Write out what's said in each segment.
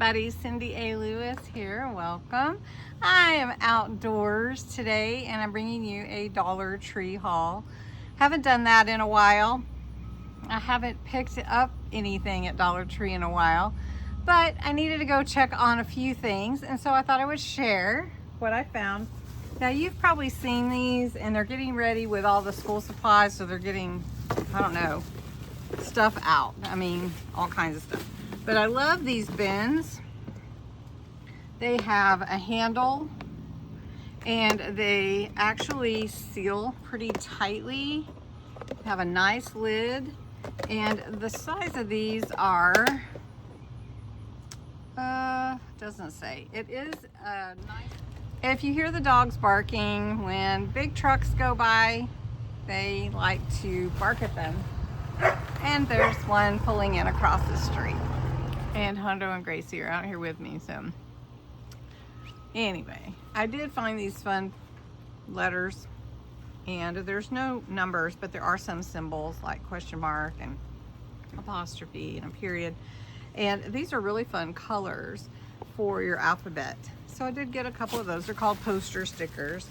everybody, Cindy A. Lewis here. Welcome. I am outdoors today and I'm bringing you a Dollar Tree haul. Haven't done that in a while. I haven't picked up anything at Dollar Tree in a while, but I needed to go check on a few things, and so I thought I would share what I found. Now, you've probably seen these, and they're getting ready with all the school supplies, so they're getting, I don't know, stuff out. I mean, all kinds of stuff. But I love these bins. They have a handle and they actually seal pretty tightly. Have a nice lid, and the size of these are, doesn't say. It is nice. If you hear the dogs barking when big trucks go by, they like to bark at them. And there's one pulling in across the street. And Hondo and Gracie are out here with me, so. Anyway, I did find these fun letters, and there's no numbers, but there are some symbols like question mark and apostrophe and a period. And these are really fun colors for your alphabet. So I did get a couple of those. They're called poster stickers.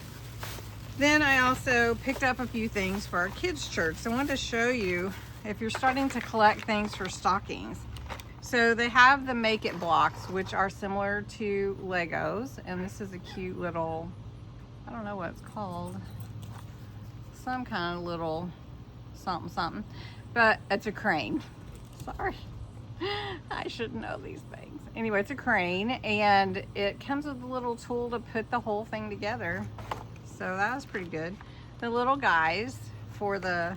Then I also picked up a few things for our kids' church. So I wanted to show you if you're starting to collect things for stockings. So they have the Make It blocks, which are similar to Legos. And this is a cute little, I don't know what it's called. Some kind of little something something. But it's a crane. Sorry. I should know these things. Anyway, it's a crane, and it comes with a little tool to put the whole thing together. So that was pretty good. The little guys for the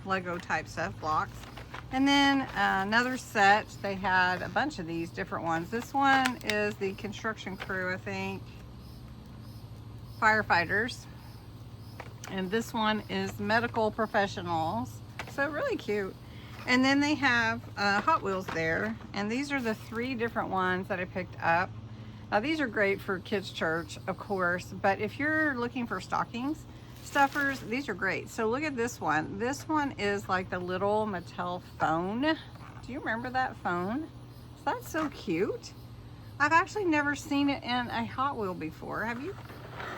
Lego type stuff, blocks. And then another set, they had a bunch of these different ones. This one is the construction crew, I think, firefighters. And this one is medical professionals. So really cute. And then they have Hot Wheels there. And these are the 3 different ones that I picked up. Now these are great for kids' church, of course, but if you're looking for stockings, stuffers, these are great. So look at this one. This one is like the little Mattel phone. Do you remember that phone? That's so cute. I've actually never seen it in a Hot Wheel before. Have you?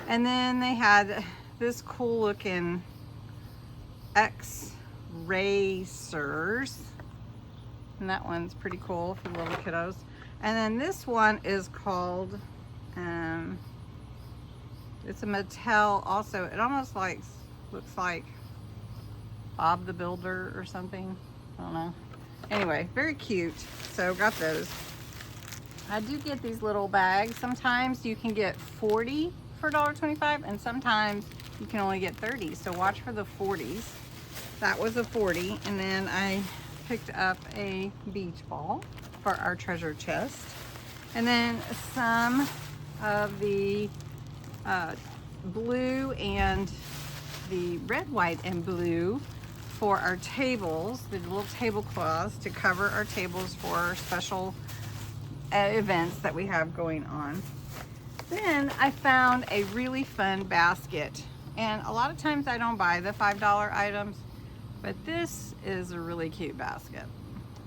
And then they had this cool looking X-Racers. And that one's pretty cool for little kiddos. And then this one is called, it's a Mattel also. It almost looks like Bob the Builder or something. I don't know. Anyway, very cute. So got those. I do get these little bags. Sometimes you can get 40 for $1.25, and sometimes you can only get 30. So watch for the 40s. That was a 40. And then I picked up a beach ball for our treasure chest. And then some of the blue and the red, white, and blue for our tables, the little tablecloths to cover our tables for special events that we have going on. Then I found a really fun basket, and a lot of times I don't buy the $5 items, but this is a really cute basket,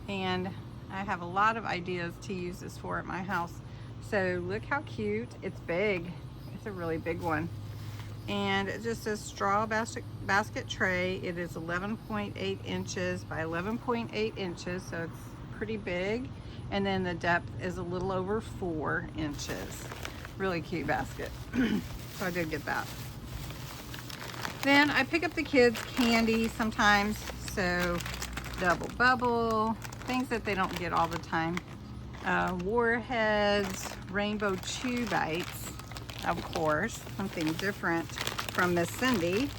and I have a lot of ideas to use this for at my house. So look how cute. It's big. It's a really big one. And it just says straw basket tray. It is 11.8 inches by 11.8 inches, so it's pretty big. And then the depth is a little over 4 inches. Really cute basket. So I did get that. Then I pick up the kids' candy sometimes. So Double Bubble, things that they don't get all the time. Warheads, Rainbow Chew Bites, of course, something different from Miss Cindy.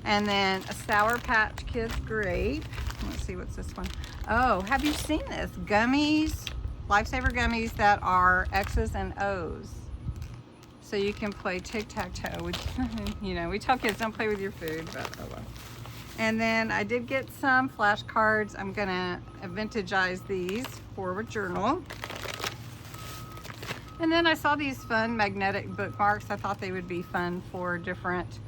And then a Sour Patch Kids grape. Let's see, what's this one? Oh, have you seen this? Gummies, Lifesaver gummies that are X's and O's. So you can play tic-tac-toe with, you know, we tell kids don't play with your food, but oh well. And then I did get some flashcards. I'm gonna vintagize these for a journal. And then I saw these fun magnetic bookmarks. I thought they would be fun for different,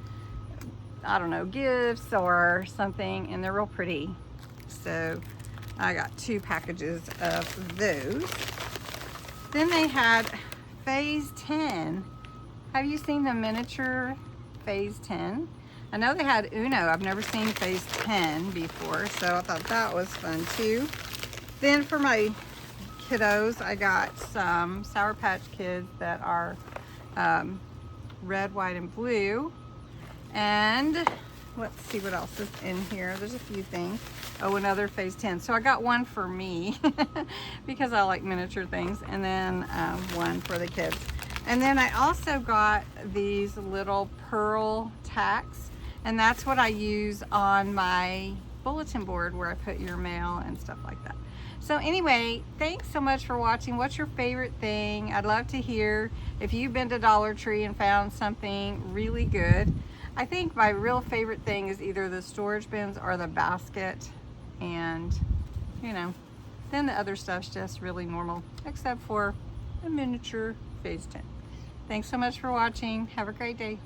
I don't know, gifts or something, and they're real pretty. So I got 2 packages of those. Then they had phase 10. Have you seen the miniature phase 10? I know they had Uno. I've never seen phase 10 before, so I thought that was fun too. Then for my kiddos, I got some Sour Patch Kids that are red, white, and blue. And let's see what else is in here. There's a few things. Oh, another phase 10. So I got one for me because I like miniature things, and then one for the kids. And then I also got these little pearl tacks, and that's what I use on my bulletin board where I put your mail and stuff like that. So anyway, thanks so much for watching. What's your favorite thing? I'd love to hear if you've been to Dollar Tree and found something really good. I think my real favorite thing is either the storage bins or the basket, and you know, then the other stuff's just really normal, except for the miniature phase 10. Thanks so much for watching. Have a great day.